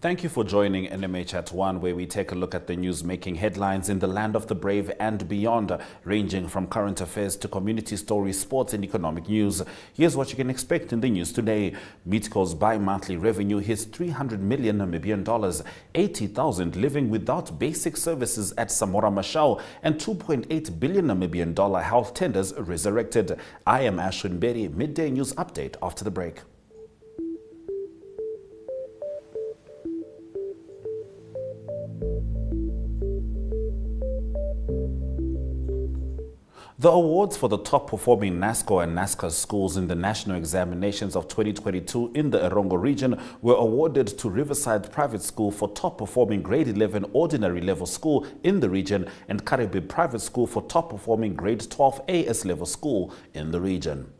Thank you for joining NMH at 1, where we take a look at the news making headlines in the land of the brave and beyond, ranging from current affairs to community stories, sports and economic news. Here's what you can expect in the news today. Meatco's bi-monthly revenue hits 300 million Namibian dollars, 80,000 living without basic services at Samora Machel, and 2.8 billion Namibian dollar health tenders resurrected. I am Ashwin Berry, midday news update after the break. The awards for the top-performing NASCO and NASCA schools in the national examinations of 2022 in the Erongo region were awarded to Riverside Private School for top-performing grade 11 ordinary level school in the region and Karebe Private School for top-performing grade 12 AS level school in the region.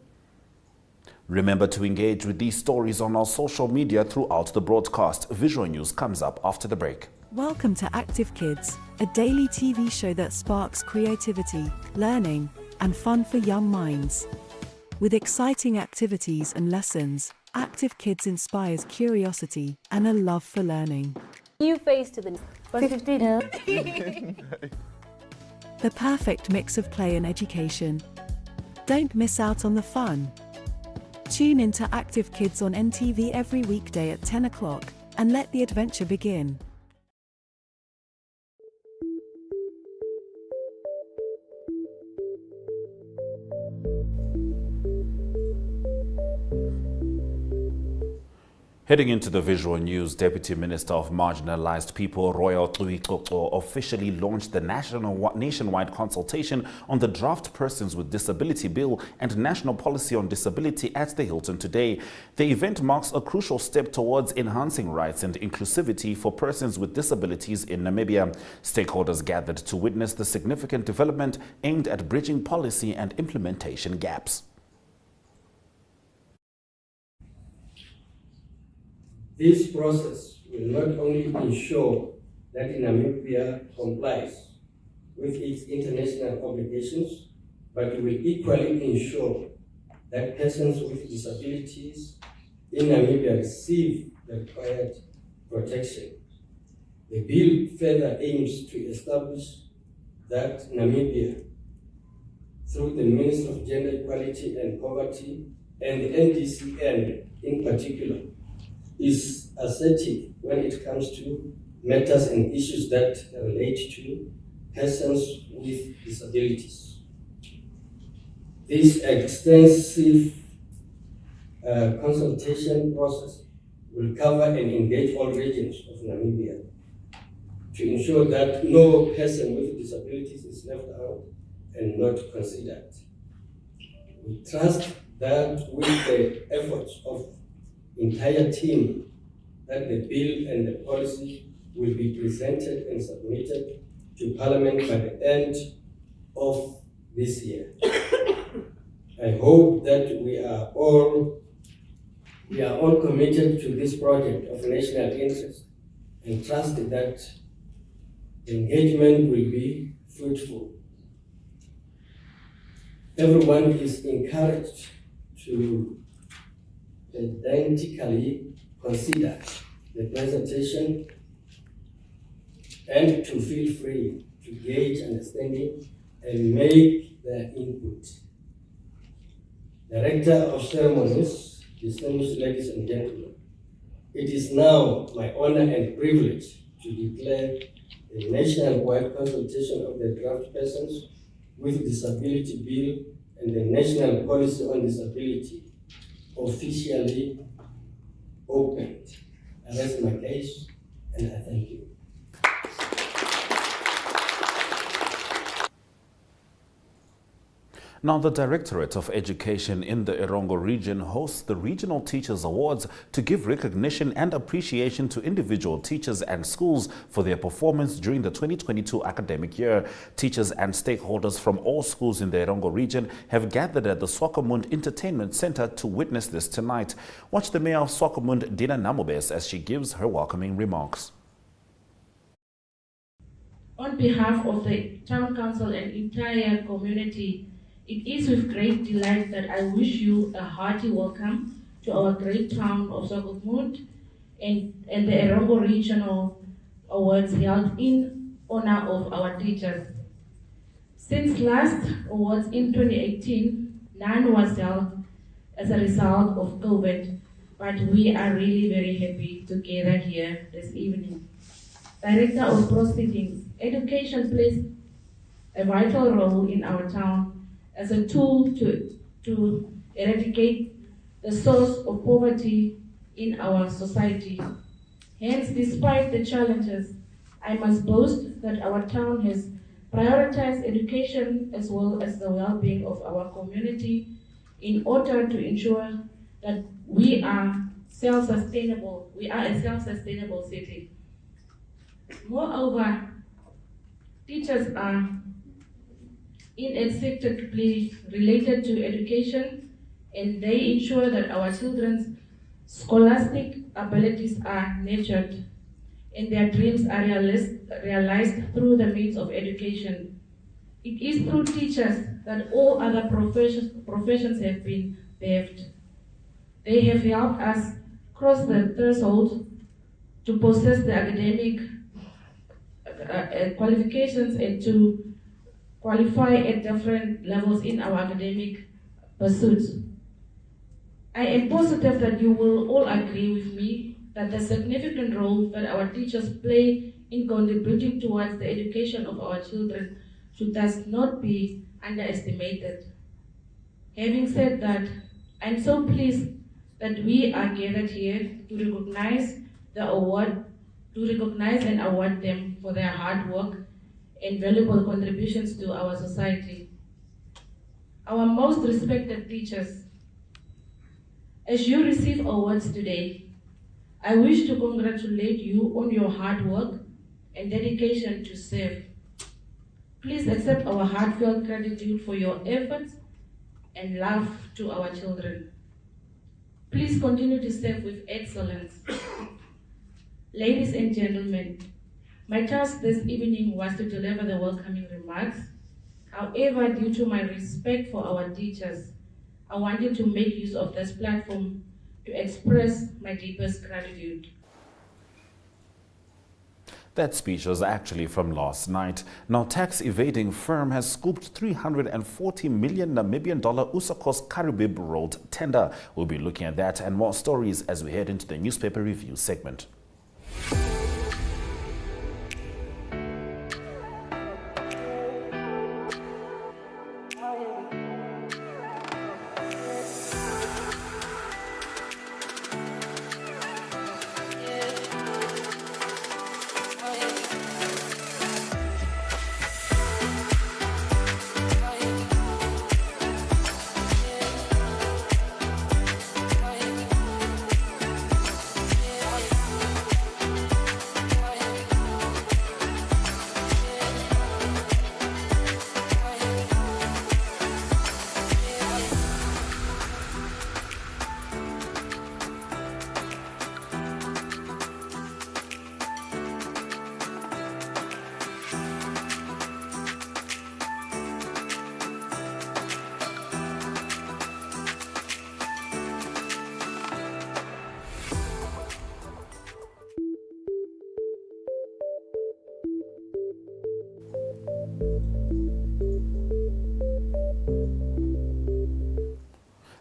Remember to engage with these stories on our social media throughout the broadcast. Visual News comes up after the break. Welcome to Active Kids, a daily TV show that sparks creativity, learning, and fun for young minds. With exciting activities and lessons, Active Kids inspires curiosity and a love for learning. New face to the 15. The perfect mix of play and education. Don't miss out on the fun. Tune into Active Kids on NTV every weekday at 10 o'clock and let the adventure begin. Heading into the visual news, Deputy Minister of Marginalized People, Oneuptwo, officially launched the nationwide consultation on the Draft Persons with Disability Bill and National Policy on Disability at the Hilton today. The event marks a crucial step towards enhancing rights and inclusivity for persons with disabilities in Namibia. Stakeholders gathered to witness the significant development aimed at bridging policy and implementation gaps. This process will not only ensure that Namibia complies with its international obligations, but will equally ensure that persons with disabilities in Namibia receive the required protection. The bill further aims to establish that Namibia, through the Ministry of Gender Equality and Poverty and the NDCN in particular, is assertive when it comes to matters and issues that relate to persons with disabilities. This extensive consultation process will cover and engage all regions of Namibia to ensure that no person with disabilities is left out and not considered. We trust that with the efforts of entire team, that the bill and the policy will be presented and submitted to Parliament by the end of this year. I hope that we are all committed to this project of national interest and trust that the engagement will be fruitful. Everyone is encouraged to pedantically consider the presentation and to feel free to gauge understanding and make their input. Director of Ceremonies, distinguished ladies and gentlemen, it is now my honor and privilege to declare the nationwide consultation of the Draft Persons with Disability Bill and the National Policy on Disability officially opened. I rest my case and I thank you. Now, the Directorate of Education in the Erongo region hosts the Regional Teachers Awards to give recognition and appreciation to individual teachers and schools for their performance during the 2022 academic year. Teachers and stakeholders from all schools in the Erongo region have gathered at the Swakopmund Entertainment Center to witness this tonight. Watch the Mayor of Swakopmund, Dina Namobes, as she gives her welcoming remarks. On behalf of the Town Council and entire community, it is with great delight that I wish you a hearty welcome to our great town of Swakopmund and the Erongo Regional Awards held in honor of our teachers. Since last awards in 2018, none was held as a result of COVID, but we are really very happy to gather here this evening. Director of Proceedings, education plays a vital role in our town as a tool to eradicate the source of poverty in our society. Hence, despite the challenges, I must boast that our town has prioritized education as well as the well-being of our community in order to ensure that we are self-sustainable. We are a self-sustainable city. Moreover, teachers are inextricably related to education, and they ensure that our children's scholastic abilities are nurtured and their dreams are realized through the means of education. It is through teachers that all other professions have been paved. They have helped us cross the threshold to possess the academic qualifications and to qualify at different levels in our academic pursuits. I am positive that you will all agree with me that the significant role that our teachers play in contributing towards the education of our children should thus not be underestimated. Having said that, I'm so pleased that we are gathered here to recognize and award them for their hard work and valuable contributions to our society. Our most respected teachers, as you receive awards today, I wish to congratulate you on your hard work and dedication to serve. Please accept our heartfelt gratitude for your efforts and love to our children. Please continue to serve with excellence. Ladies and gentlemen, my task this evening was to deliver the welcoming remarks. However, due to my respect for our teachers, I wanted to make use of this platform to express my deepest gratitude. That speech was actually from last night. Now, tax-evading firm has scooped 340 million Namibian dollar Usakos Karibib Road tender. We'll be looking at that and more stories as we head into the newspaper review segment.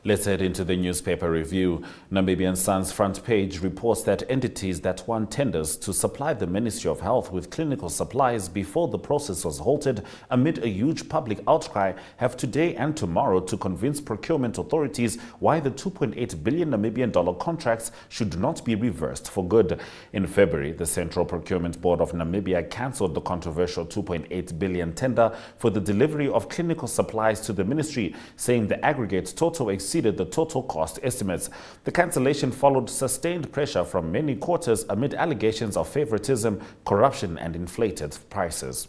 Let's head into the newspaper review. Namibian Sun's front page reports that entities that won tenders to supply the Ministry of Health with clinical supplies before the process was halted amid a huge public outcry have today and tomorrow to convince procurement authorities why the 2.8 billion Namibian dollar contracts should not be reversed for good. In February, the Central Procurement Board of Namibia cancelled the controversial 2.8 billion tender for the delivery of clinical supplies to the ministry, saying the aggregate total exceeded the total cost estimates. The cancellation followed sustained pressure from many quarters amid allegations of favoritism, corruption and inflated prices.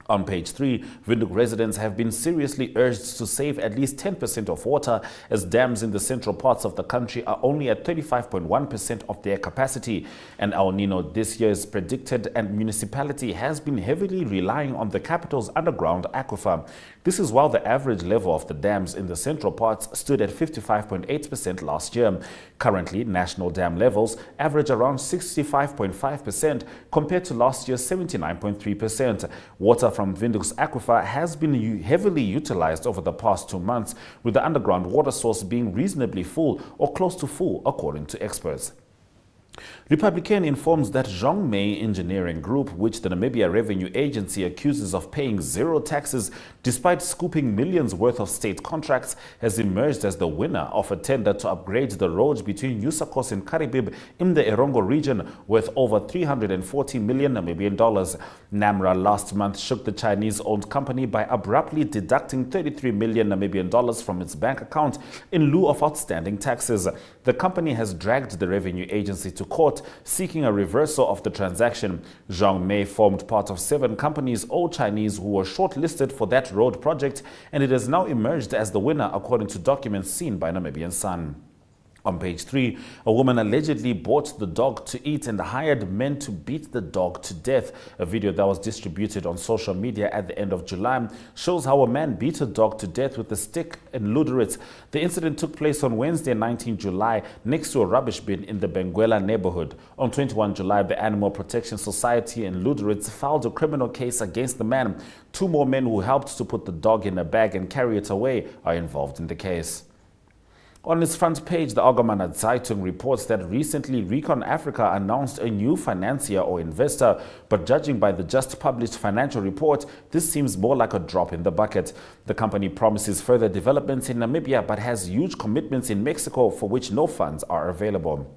On page 3, Windhoek residents have been seriously urged to save at least 10% of water as dams in the central parts of the country are only at 35.1% of their capacity. And El Nino this year is predicted, and municipality has been heavily relying on the capital's underground aquifer. This is while the average level of the dams in the central parts stood at 55.8% last year. Currently, national dam levels average around 65.5% compared to last year's 79.3%. Water from Windhoek's aquifer has been heavily utilized over the past 2 months, with the underground water source being reasonably full or close to full, according to experts. Republican informs that Zhongmei Engineering Group, which the Namibia Revenue Agency accuses of paying zero taxes despite scooping millions worth of state contracts, has emerged as the winner of a tender to upgrade the roads between Yusakos and Karibib in the Erongo region worth over 340 million Namibian dollars. NAMRA last month shook the Chinese-owned company by abruptly deducting 33 million Namibian dollars from its bank account in lieu of outstanding taxes. The company has dragged the revenue agency to court seeking a reversal of the transaction. Zhongmei formed part of 7 companies, all Chinese, who were shortlisted for that road project, and it has now emerged as the winner according to documents seen by Namibian Sun. On page 3, a woman allegedly bought the dog to eat and hired men to beat the dog to death. A video that was distributed on social media at the end of July shows how a man beat a dog to death with a stick in Luderitz. The incident took place on Wednesday, 19 July, next to a rubbish bin in the Benguela neighborhood. On 21 July, the Animal Protection Society in Luderitz filed a criminal case against the man. 2 more men who helped to put the dog in a bag and carry it away are involved in the case. On its front page, the Algemene Zeitung reports that recently Recon Africa announced a new financier or investor, but judging by the just published financial report, this seems more like a drop in the bucket. The company promises further developments in Namibia, but has huge commitments in Mexico for which no funds are available.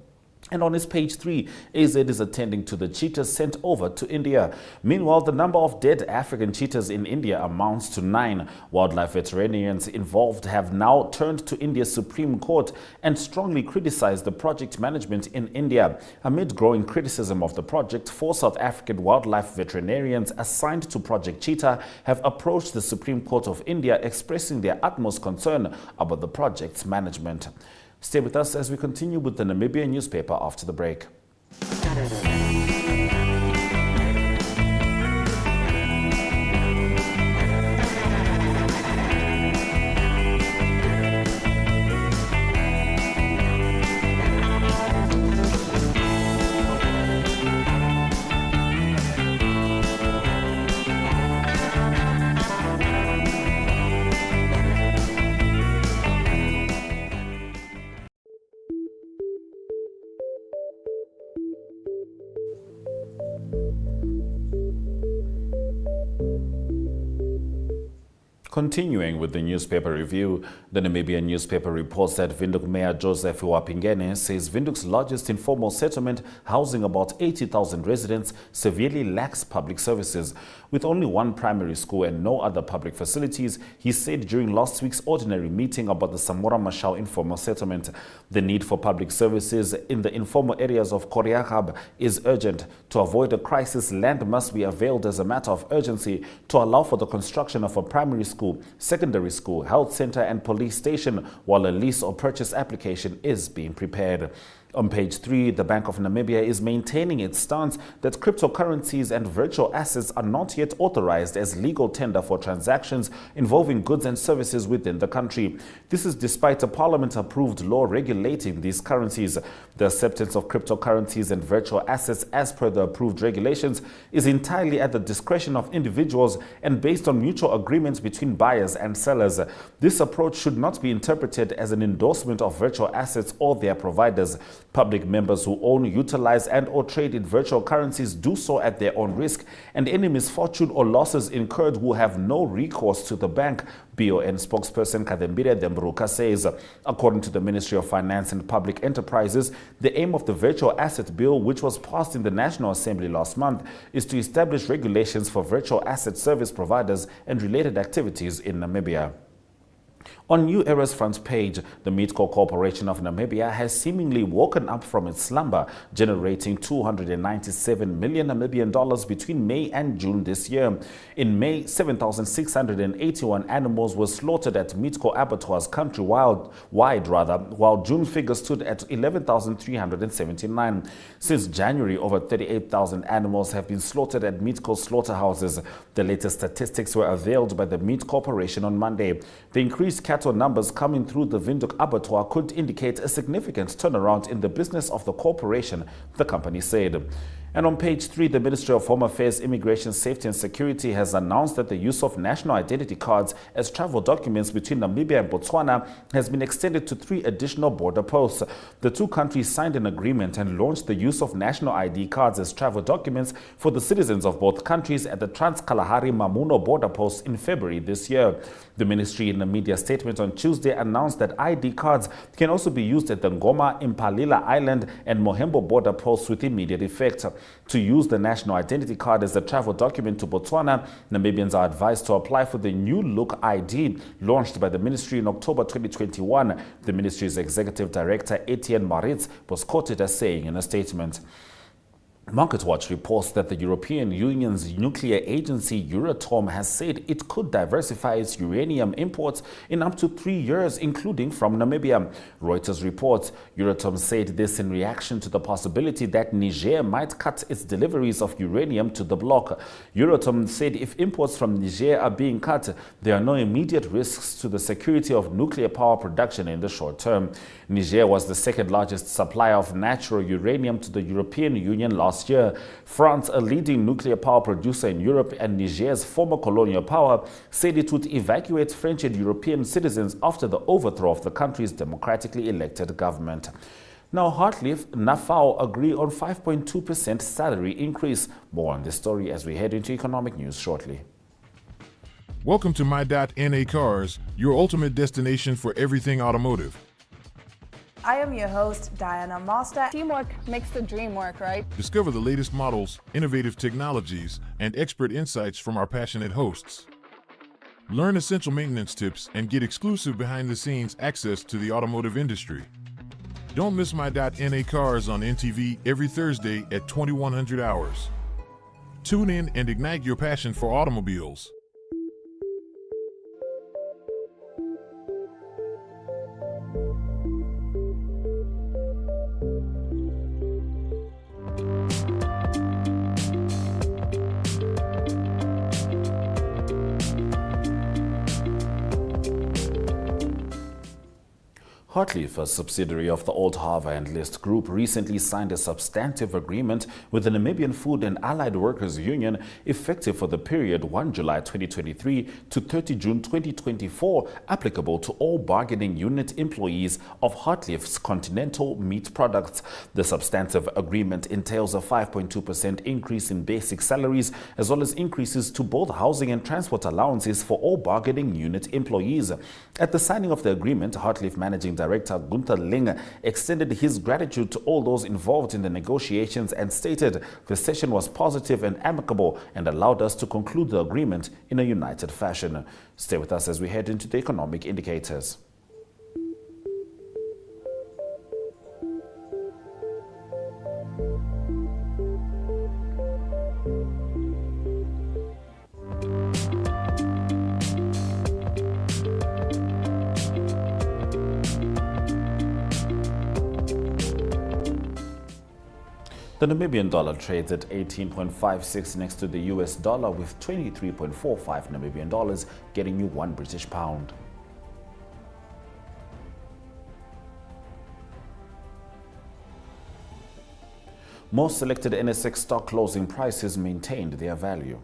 And on its page 3, AZ is attending to the cheetahs sent over to India. Meanwhile, the number of dead African cheetahs in India amounts to 9. Wildlife veterinarians involved have now turned to India's Supreme Court and strongly criticized the project management in India. Amid growing criticism of the project, 4 South African wildlife veterinarians assigned to Project Cheetah have approached the Supreme Court of India, expressing their utmost concern about the project's management. Stay with us as we continue with the Namibian newspaper after the break. Continuing with the newspaper review, the Namibian newspaper reports that Windhoek Mayor Joseph Wapingene says Windhoek's largest informal settlement, housing about 80,000 residents, severely lacks public services. With only 1 primary school and no other public facilities, he said during last week's ordinary meeting about the Samora Machel informal settlement. The need for public services in the informal areas of Koreagab is urgent. To avoid a crisis, land must be availed as a matter of urgency to allow for the construction of a primary school, secondary school, health center and police station, while a lease or purchase application is being prepared. On page 3, the Bank of Namibia is maintaining its stance that cryptocurrencies and virtual assets are not yet authorized as legal tender for transactions involving goods and services within the country. This is despite a parliament-approved law regulating these currencies. The acceptance of cryptocurrencies and virtual assets as per the approved regulations is entirely at the discretion of individuals and based on mutual agreements between buyers and sellers. This approach should not be interpreted as an endorsement of virtual assets or their providers. Public members who own, utilize and or trade in virtual currencies do so at their own risk, and any misfortune or losses incurred will have no recourse to the bank, BON spokesperson Kadembire Dembruka says. According to the Ministry of Finance and Public Enterprises, the aim of the Virtual Asset Bill, which was passed in the National Assembly last month, is to establish regulations for virtual asset service providers and related activities in Namibia. On New Era's front page, the Meatco Corporation of Namibia has seemingly woken up from its slumber, generating 297 million Namibian dollars between May and June this year. In May, 7,681 animals were slaughtered at Meatco abattoirs countrywide, while June figures stood at 11,379. Since January, over 38,000 animals have been slaughtered at Meatco slaughterhouses. The latest statistics were unveiled by the Meat Corporation on Monday. The increased cattle numbers coming through the Windhoek abattoir could indicate a significant turnaround in the business of the corporation, the company said. And on page 3, the Ministry of Home Affairs, Immigration, Safety and Security has announced that the use of national identity cards as travel documents between Namibia and Botswana has been extended to 3 additional border posts. The two countries signed an agreement and launched the use of national ID cards as travel documents for the citizens of both countries at the Trans-Kalahari Mamuno border post in February this year. The ministry in a media statement on Tuesday announced that ID cards can also be used at the Ngoma, Impalila Island and Mohembo border posts with immediate effect. To use the national identity card as a travel document to Botswana, Namibians are advised to apply for the New Look ID launched by the ministry in October 2021. The ministry's executive director, Etienne Maritz, was quoted as saying in a statement. MarketWatch reports that the European Union's nuclear agency Euratom has said it could diversify its uranium imports in up to 3 years, including from Namibia. Reuters reports Euratom said this in reaction to the possibility that Niger might cut its deliveries of uranium to the bloc. Euratom said if imports from Niger are being cut, there are no immediate risks to the security of nuclear power production in the short term. Niger was the second largest supplier of natural uranium to the European Union last year. France, a leading nuclear power producer in Europe and Niger's former colonial power, said it would evacuate French and European citizens after the overthrow of the country's democratically elected government. Now, Hartleaf, Nafao agree on 5.2% salary increase. More on this story as we head into economic news shortly. Welcome to My.NA Cars, your ultimate destination for everything automotive. I am your host, Diana Master. Teamwork makes the dream work, right? Discover the latest models, innovative technologies, and expert insights from our passionate hosts. Learn essential maintenance tips and get exclusive behind-the-scenes access to the automotive industry. Don't miss My.NA Cars on NTV every Thursday at 2100 hours. Tune in and ignite your passion for automobiles. Hartleaf, a subsidiary of the Old Harbour and List Group, recently signed a substantive agreement with the Namibian Food and Allied Workers Union effective for the period 1 July 2023 to 30 June 2024, applicable to all bargaining unit employees of Hartleaf's Continental Meat Products. The substantive agreement entails a 5.2% increase in basic salaries as well as increases to both housing and transport allowances for all bargaining unit employees. At the signing of the agreement, Hartleaf Managing Director Gunther Ling extended his gratitude to all those involved in the negotiations and stated the session was positive and amicable and allowed us to conclude the agreement in a united fashion. Stay with us as we head into the economic indicators. The Namibian dollar trades at 18.56 next to the US dollar, with 23.45 Namibian dollars getting you 1 British pound. Most selected NSX stock closing prices maintained their value.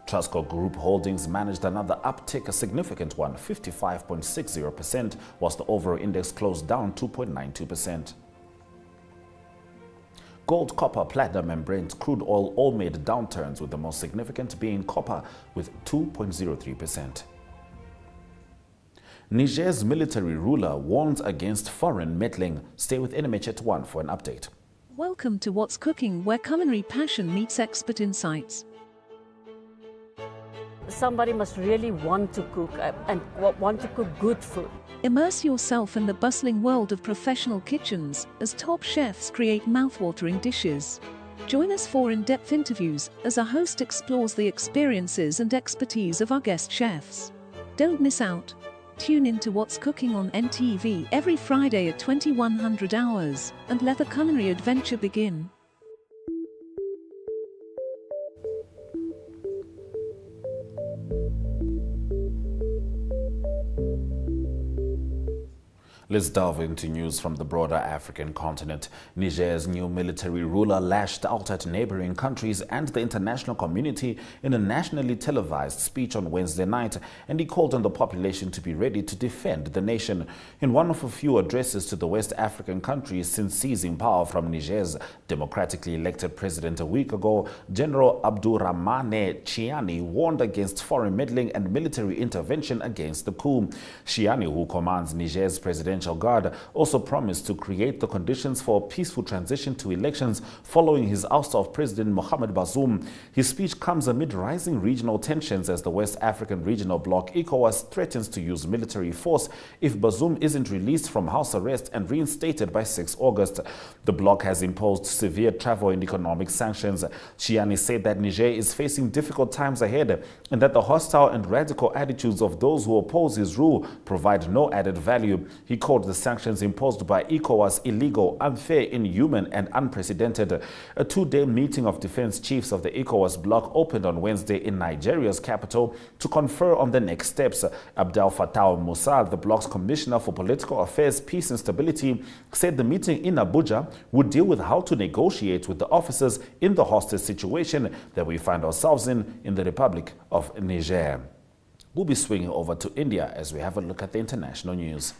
Trustco Group Holdings managed another uptick, a significant one, 55.60%, whilst the overall index closed down 2.92%. Gold, copper, platinum and Brent crude oil all made downturns, with the most significant being copper with 2.03%. Niger's military ruler warns against foreign meddling. Stay with NMH at 1 for an update. Welcome to What's Cooking, where culinary passion meets expert insights. somebody must really want to cook and want to cook good food. Immerse yourself in the bustling world of professional kitchens as top chefs create mouthwatering dishes. Join us for in-depth interviews as our host explores the experiences and expertise of our guest chefs. Don't miss out. Tune in to What's Cooking on NTV every Friday at 2100 hours and let the culinary adventure begin. Let's delve into news from the broader African continent. Niger's new military ruler lashed out at neighboring countries and the international community in a nationally televised speech on Wednesday night, and he called on the population to be ready to defend the nation. In one of a few addresses to the West African countries since seizing power from Niger's democratically elected president a week ago, General Abdourahmane Chiani warned against foreign meddling and military intervention against the coup. Chiani, who commands Niger's presidential guard, also promised to create the conditions for a peaceful transition to elections following his ouster of President Mohamed Bazoum. His speech comes amid rising regional tensions as the West African regional bloc ECOWAS threatens to use military force if Bazoum isn't released from house arrest and reinstated by 6 August. The bloc has imposed severe travel and economic sanctions. Chiani said that Niger is facing difficult times ahead and that the hostile and radical attitudes of those who oppose his rule provide no added value. He called the sanctions imposed by ECOWAS illegal, unfair, inhuman, and unprecedented. A 2-day meeting of defense chiefs of the ECOWAS bloc opened on Wednesday in Nigeria's capital to confer on the next steps. Abdel Fattah Musa, the bloc's commissioner for political affairs, peace, and stability, said the meeting in Abuja would deal with how to negotiate with the officers in the hostage situation that we find ourselves in the Republic of Niger. We'll be swinging over to India as we have a look at the international news.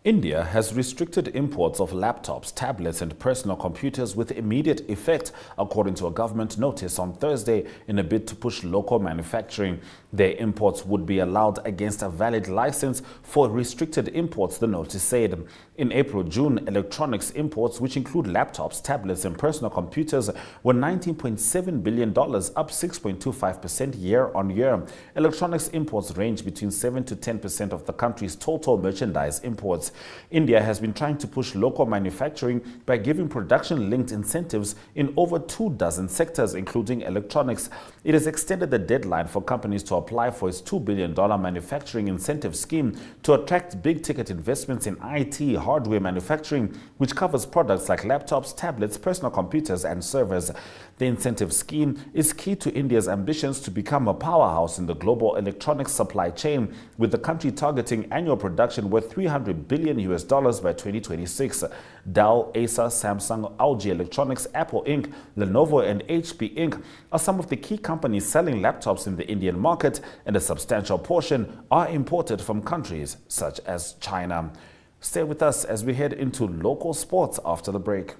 India has restricted imports of laptops, tablets and personal computers with immediate effect, according to a government notice on Thursday, in a bid to push local manufacturing. Their imports would be allowed against a valid license for restricted imports, the notice said. In April-June, electronics imports, which include laptops, tablets and personal computers, were $19.7 billion, up 6.25% year-on-year. Electronics imports range between 7 to 10% of the country's total merchandise imports. India has been trying to push local manufacturing by giving production-linked incentives in over 24 sectors, including electronics. It has extended the deadline for companies to apply for its $2 billion manufacturing incentive scheme to attract big-ticket investments in IT hardware manufacturing, which covers products like laptops, tablets, personal computers, and servers. The incentive scheme is key to India's ambitions to become a powerhouse in the global electronics supply chain, with the country targeting annual production worth $300 billion by 2026. Dell, Acer, Samsung, LG Electronics, Apple Inc., Lenovo, and HP Inc. are some of the key companies selling laptops in the Indian market, and a substantial portion are imported from countries such as China. Stay with us as we head into local sports after the break.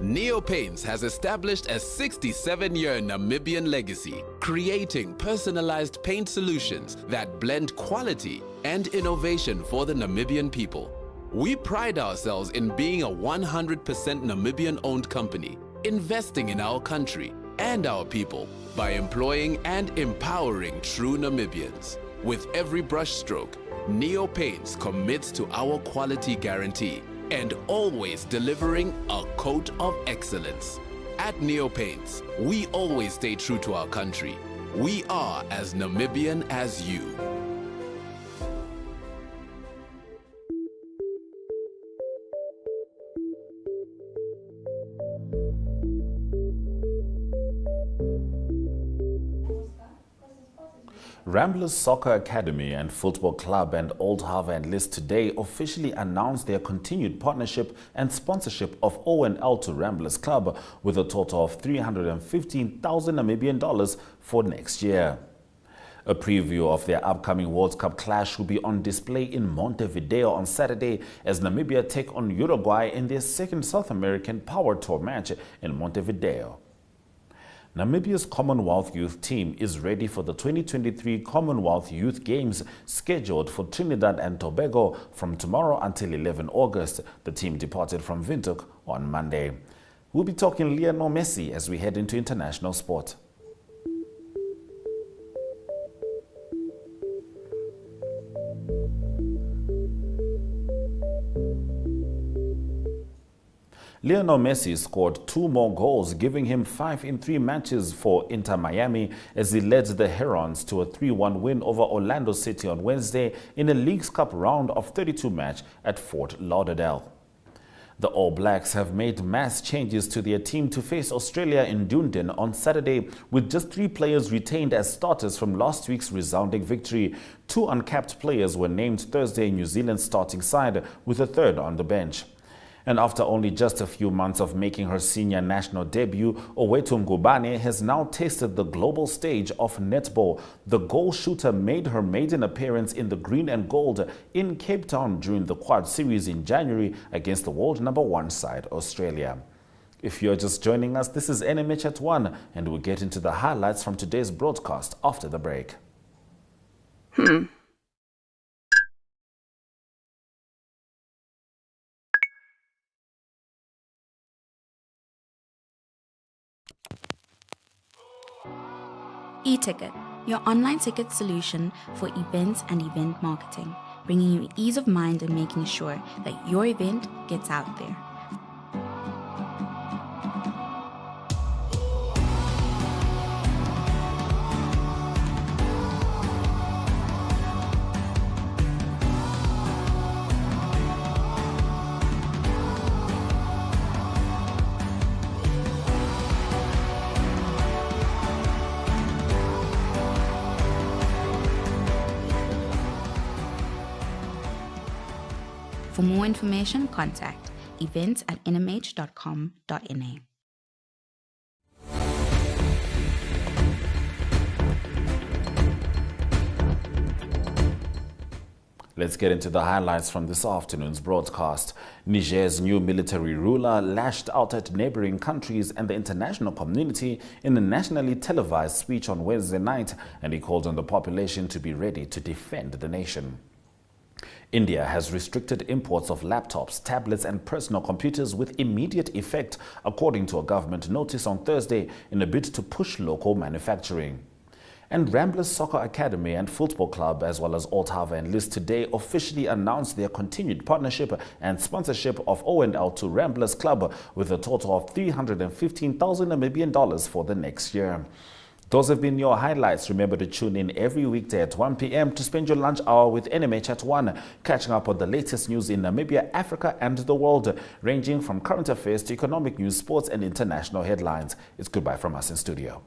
Neopaints has established a 67-year Namibian legacy, creating personalized paint solutions that blend quality and innovation for the Namibian people. We pride ourselves in being a 100% Namibian-owned company, investing in our country and our people by employing and empowering true Namibians. With every brushstroke, Neopaints commits to our quality guarantee and always delivering a coat of excellence. At Neopaints, we always stay true to our country. We are as Namibian as you. Ramblers Soccer Academy and Football Club and Old Harbour and List today officially announced their continued partnership and sponsorship of Oneuptwo Ramblers Club with a total of 315,000 Namibian dollars for next year. A preview of their upcoming World Cup clash will be on display in Montevideo on Saturday as Namibia take on Uruguay in their second South American Power Tour match in Montevideo. Namibia's Commonwealth Youth team is ready for the 2023 Commonwealth Youth Games scheduled for Trinidad and Tobago from tomorrow until 11 August. The team departed from Windhoek on Monday. We'll be talking Lionel Messi as we head into international sport. Lionel Messi scored 2 more goals, giving him 5 in 3 matches for Inter Miami as he led the Herons to a 3-1 win over Orlando City on Wednesday in a Leagues Cup round of 32 match at Fort Lauderdale. The All Blacks have made mass changes to their team to face Australia in Dunedin on Saturday, with just 3 players retained as starters from last week's resounding victory. 2 uncapped players were named Thursday in New Zealand's starting side, with a third on the bench. And after only just a few months of making her senior national debut, Owetu Ngubane has now tasted the global stage of netball. The goal shooter made her maiden appearance in the green and gold in Cape Town during the Quad Series in January against the world #1 side, Australia. If you're just joining us, this is NMH at 1, and we'll get into the highlights from today's broadcast after the break. eTicket, your online ticket solution for events and event marketing, bringing you ease of mind and making sure that your event gets out there. For more information, contact events@nmh.com.na. Let's get into the highlights from this afternoon's broadcast. Niger's new military ruler lashed out at neighboring countries and the international community in a nationally televised speech on Wednesday night, and he called on the population to be ready to defend the nation. India has restricted imports of laptops, tablets and personal computers with immediate effect, according to a government notice on Thursday, in a bid to push local manufacturing. And Ramblers Soccer Academy and Football Club, as well as Ottawa and List today, officially announced their continued partnership and sponsorship of Oneuptwo Ramblers Club with a total of $315,000 Namibian for the next year. Those have been your highlights. Remember to tune in every weekday at 1 p.m. to spend your lunch hour with NMH at 1, catching up on the latest news in Namibia, Africa and the world, ranging from current affairs to economic news, sports and international headlines. It's goodbye from us in studio.